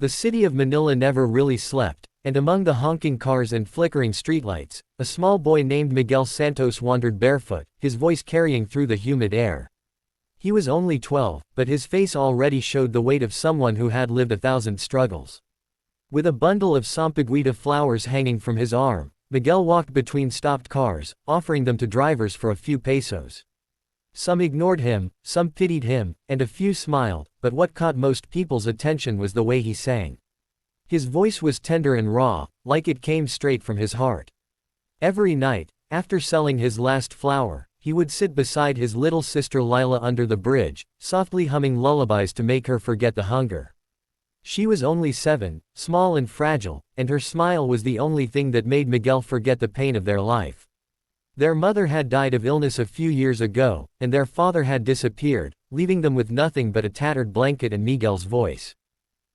The city of Manila never really slept, and among the honking cars and flickering streetlights, a small boy named Miguel Santos wandered barefoot, his voice carrying through the humid air. He was only 12, but his face already showed the weight of someone who had lived 1,000 struggles. With a bundle of sampaguita flowers hanging from his arm, Miguel walked between stopped cars, offering them to drivers for a few pesos. Some ignored him, some pitied him, and a few smiled, but what caught most people's attention was the way he sang. His voice was tender and raw, like it came straight from his heart. Every night, after selling his last flower, he would sit beside his little sister Lila under the bridge, softly humming lullabies to make her forget the hunger. She was only 7, small and fragile, and her smile was the only thing that made Miguel forget the pain of their life. Their mother had died of illness a few years ago, and their father had disappeared, leaving them with nothing but a tattered blanket and Miguel's voice.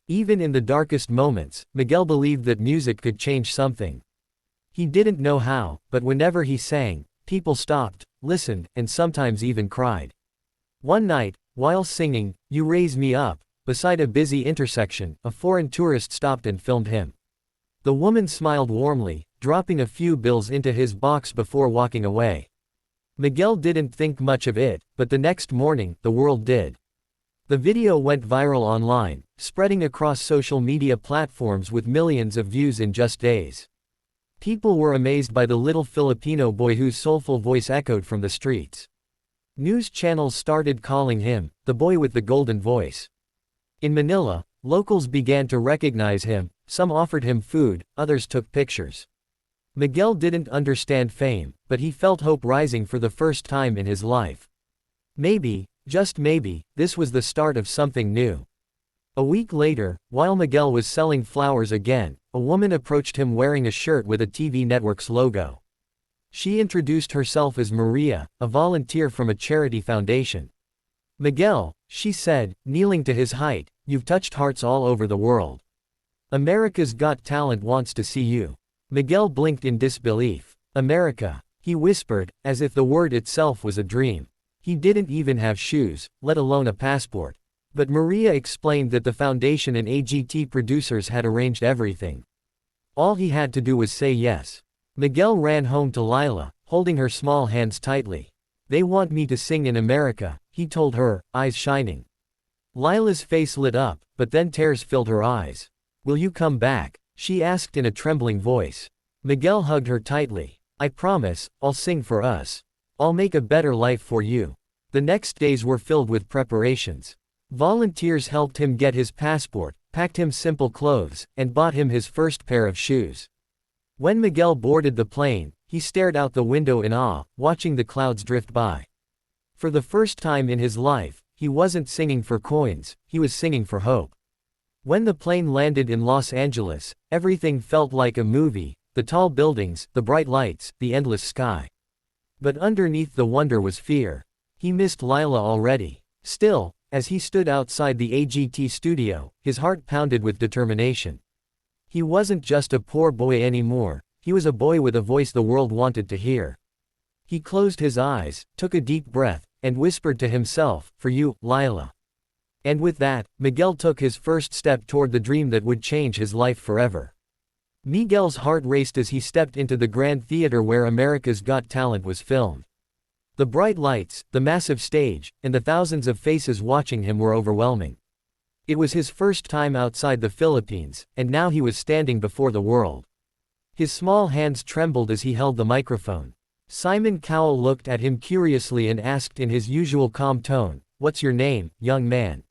Even in the darkest moments, Miguel believed that music could change something. He didn't know how, but whenever he sang, people stopped, listened, and sometimes even cried. One night, while singing, "You Raise Me Up," beside a busy intersection, a foreign tourist stopped and filmed him. The woman smiled warmly, dropping a few bills into his box before walking away. Miguel didn't think much of it, but the next morning, the world did. The video went viral online, spreading across social media platforms with millions of views in just days. People were amazed by the little Filipino boy whose soulful voice echoed from the streets. News channels started calling him, the boy with the golden voice. In Manila, locals began to recognize him, some offered him food, others took pictures. Miguel didn't understand fame, but he felt hope rising for the first time in his life. Maybe, just maybe, this was the start of something new. A week later, while Miguel was selling flowers again, a woman approached him wearing a shirt with a TV network's logo. She introduced herself as Maria, a volunteer from a charity foundation. "Miguel," she said, kneeling to his height, "you've touched hearts all over the world. America's Got Talent wants to see you." Miguel blinked in disbelief. "America," he whispered, as if the word itself was a dream. He didn't even have shoes, let alone a passport. But Maria explained that the foundation and AGT producers had arranged everything. All he had to do was say yes. Miguel ran home to Lila, holding her small hands tightly. "They want me to sing in America," he told her, eyes shining. Lila's face lit up, but then tears filled her eyes. "Will you come back?" she asked in a trembling voice. Miguel hugged her tightly. "I promise, I'll sing for us. I'll make a better life for you." The next days were filled with preparations. Volunteers helped him get his passport, packed him simple clothes, and bought him his first pair of shoes. When Miguel boarded the plane, he stared out the window in awe, watching the clouds drift by. For the first time in his life, he wasn't singing for coins, he was singing for hope. When the plane landed in Los Angeles, everything felt like a movie, the tall buildings, the bright lights, the endless sky. But underneath the wonder was fear. He missed Lila already. Still, as he stood outside the AGT studio, his heart pounded with determination. He wasn't just a poor boy anymore, he was a boy with a voice the world wanted to hear. He closed his eyes, took a deep breath, and whispered to himself, "For you, Lila." And with that, Miguel took his first step toward the dream that would change his life forever. Miguel's heart raced as he stepped into the grand theater where America's Got Talent was filmed. The bright lights, the massive stage, and the thousands of faces watching him were overwhelming. It was his first time outside the Philippines, and now he was standing before the world. His small hands trembled as he held the microphone. Simon Cowell looked at him curiously and asked in his usual calm tone, "What's your name, young man?"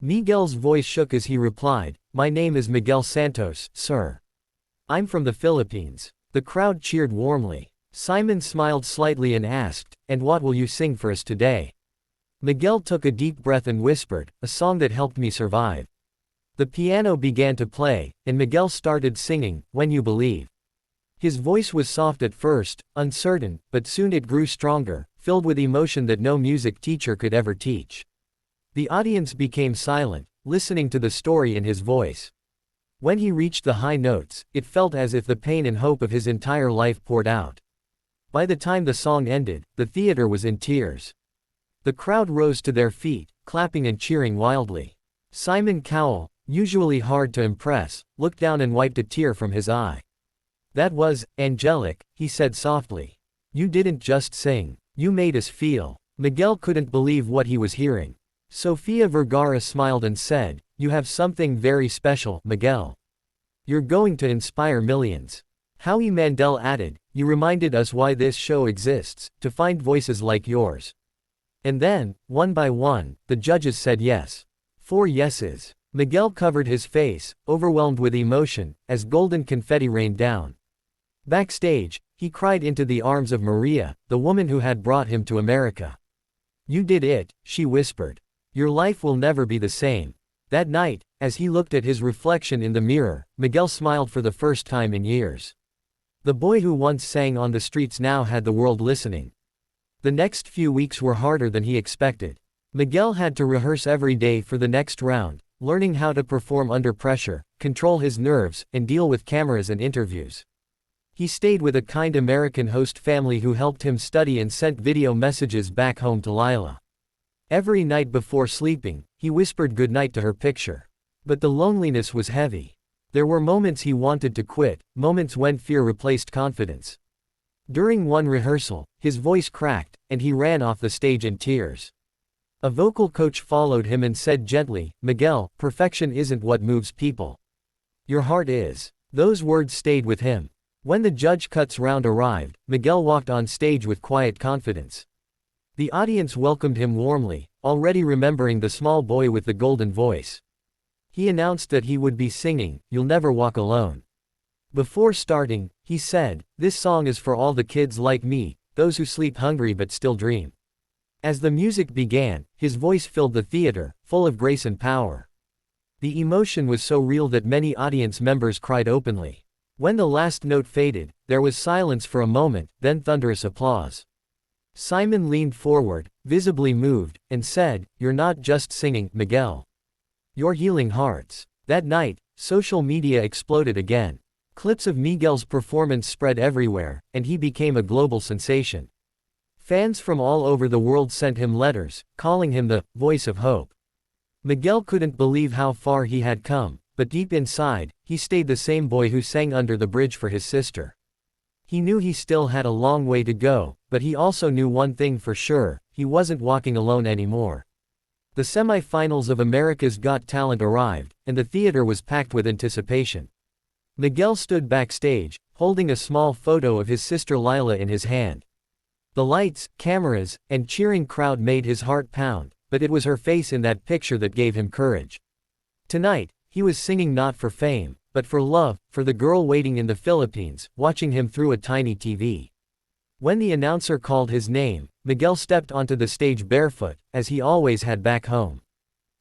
Miguel's voice shook as he replied, "My name is Miguel Santos, sir. I'm from the Philippines." The crowd cheered warmly. Simon smiled slightly and asked, "And what will you sing for us today?" Miguel took a deep breath and whispered, "A song that helped me survive." The piano began to play, and Miguel started singing, "When You Believe." His voice was soft at first, uncertain, but soon it grew stronger, filled with emotion that no music teacher could ever teach. The audience became silent, listening to the story in his voice. When he reached the high notes, it felt as if the pain and hope of his entire life poured out. By the time the song ended, the theater was in tears. The crowd rose to their feet, clapping and cheering wildly. Simon Cowell, usually hard to impress, looked down and wiped a tear from his eye. "That was angelic," he said softly. "You didn't just sing. You made us feel." Miguel couldn't believe what he was hearing. Sofia Vergara smiled and said, "You have something very special, Miguel. You're going to inspire millions." Howie Mandel added, "You reminded us why this show exists, to find voices like yours." And then, one by one, the judges said yes. 4 yeses. Miguel covered his face, overwhelmed with emotion, as golden confetti rained down. Backstage, he cried into the arms of Maria, the woman who had brought him to America. "You did it," she whispered. "Your life will never be the same." That night, as he looked at his reflection in the mirror, Miguel smiled for the first time in years. The boy who once sang on the streets now had the world listening. The next few weeks were harder than he expected. Miguel had to rehearse every day for the next round, learning how to perform under pressure, control his nerves, and deal with cameras and interviews. He stayed with a kind American host family who helped him study and sent video messages back home to Lila. Every night before sleeping, he whispered goodnight to her picture. But the loneliness was heavy. There were moments he wanted to quit, moments when fear replaced confidence. During one rehearsal, his voice cracked, and he ran off the stage in tears. A vocal coach followed him and said gently, "Miguel, perfection isn't what moves people. Your heart is." Those words stayed with him. When the judge cuts round arrived, Miguel walked on stage with quiet confidence. The audience welcomed him warmly, already remembering the small boy with the golden voice. He announced that he would be singing, "You'll Never Walk Alone." Before starting, he said, "This song is for all the kids like me, those who sleep hungry but still dream." As the music began, his voice filled the theater, full of grace and power. The emotion was so real that many audience members cried openly. When the last note faded, there was silence for a moment, then thunderous applause. Simon leaned forward, visibly moved, and said, "You're not just singing, Miguel. You're healing hearts." That night, social media exploded again. Clips of Miguel's performance spread everywhere, and he became a global sensation. Fans from all over the world sent him letters, calling him the voice of hope. Miguel couldn't believe how far he had come, but deep inside, he stayed the same boy who sang under the bridge for his sister. He knew he still had a long way to go, but he also knew one thing for sure: he wasn't walking alone anymore. The semi-finals of America's Got Talent arrived, and the theater was packed with anticipation. Miguel stood backstage, holding a small photo of his sister Lila in his hand. The lights, cameras, and cheering crowd made his heart pound, but it was her face in that picture that gave him courage. Tonight, he was singing not for fame, but for love, for the girl waiting in the Philippines, watching him through a tiny TV. When the announcer called his name, Miguel stepped onto the stage barefoot, as he always had back home.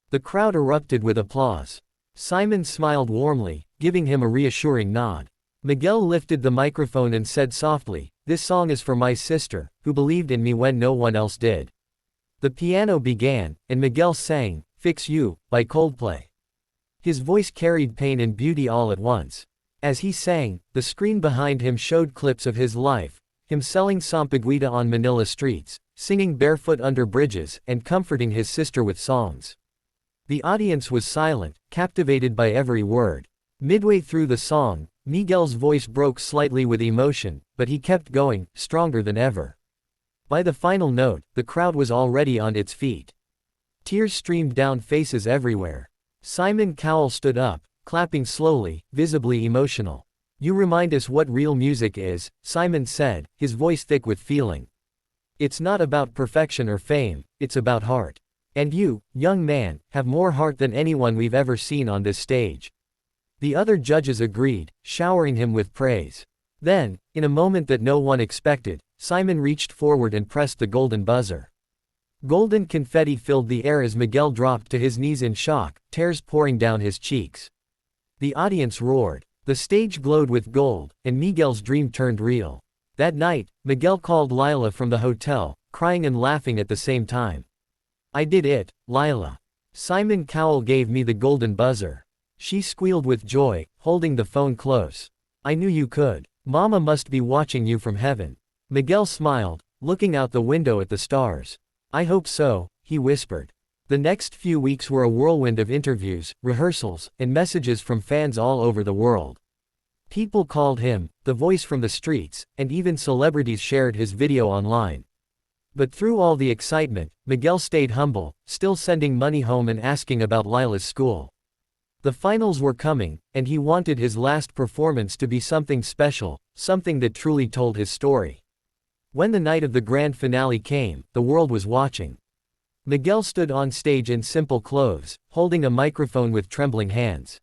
The crowd erupted with applause. Simon smiled warmly, giving him a reassuring nod. Miguel lifted the microphone and said softly, "This song is for my sister, who believed in me when no one else did." The piano began, and Miguel sang, "Fix You," by Coldplay. His voice carried pain and beauty all at once. As he sang, the screen behind him showed clips of his life, him selling sampaguita on Manila streets, singing barefoot under bridges, and comforting his sister with songs. The audience was silent, captivated by every word. Midway through the song, Miguel's voice broke slightly with emotion, but he kept going, stronger than ever. By the final note, the crowd was already on its feet. Tears streamed down faces everywhere. Simon Cowell stood up, clapping slowly, visibly emotional. "You remind us what real music is," Simon said, his voice thick with feeling. "It's not about perfection or fame, it's about heart. And you, young man, have more heart than anyone we've ever seen on this stage." The other judges agreed, showering him with praise. Then, in a moment that no one expected, Simon reached forward and pressed the golden buzzer. Golden confetti filled the air as Miguel dropped to his knees in shock, tears pouring down his cheeks. The audience roared. The stage glowed with gold, and Miguel's dream turned real. That night, Miguel called Lila from the hotel, crying and laughing at the same time. "I did it, Lila. Simon Cowell gave me the golden buzzer." She squealed with joy, holding the phone close. "I knew you could. Mama must be watching you from heaven." Miguel smiled, looking out the window at the stars. "I hope so," he whispered. The next few weeks were a whirlwind of interviews, rehearsals, and messages from fans all over the world. People called him the voice from the streets, and even celebrities shared his video online. But through all the excitement, Miguel stayed humble, still sending money home and asking about Lila's school. The finals were coming, and he wanted his last performance to be something special, something that truly told his story. When the night of the grand finale came, the world was watching. Miguel stood on stage in simple clothes, holding a microphone with trembling hands.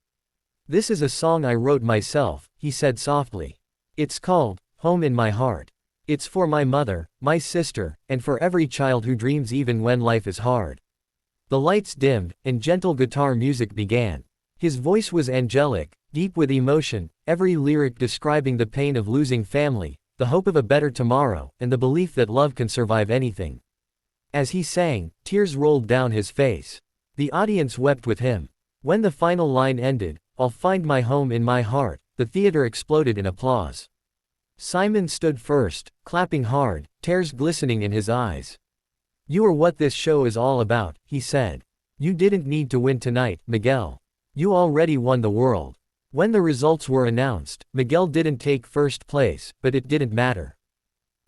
"This is a song I wrote myself," he said softly. "It's called Home in My Heart. It's for my mother, my sister, and for every child who dreams even when life is hard." The lights dimmed, and gentle guitar music began. His voice was angelic, deep with emotion, every lyric describing the pain of losing family, the hope of a better tomorrow, and the belief that love can survive anything. As he sang, tears rolled down his face. The audience wept with him. When the final line ended, "I'll find my home in my heart," the theater exploded in applause. Simon stood first, clapping hard, tears glistening in his eyes. "You are what this show is all about," he said. "You didn't need to win tonight, Miguel. You already won the world." When the results were announced, Miguel didn't take first place, but it didn't matter.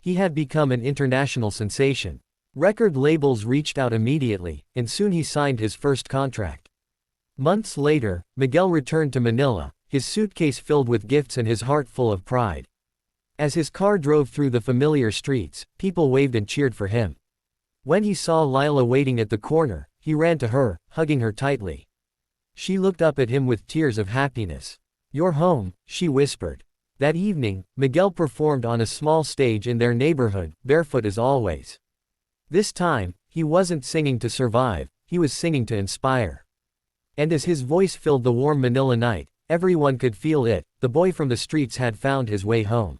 He had become an international sensation. Record labels reached out immediately, and soon he signed his first contract. Months later, Miguel returned to Manila, his suitcase filled with gifts and his heart full of pride. As his car drove through the familiar streets, people waved and cheered for him. When he saw Lila waiting at the corner, he ran to her, hugging her tightly. She looked up at him with tears of happiness. "You're home," she whispered. That evening, Miguel performed on a small stage in their neighborhood, barefoot as always. This time, he wasn't singing to survive, he was singing to inspire. And as his voice filled the warm Manila night, everyone could feel it, the boy from the streets had found his way home.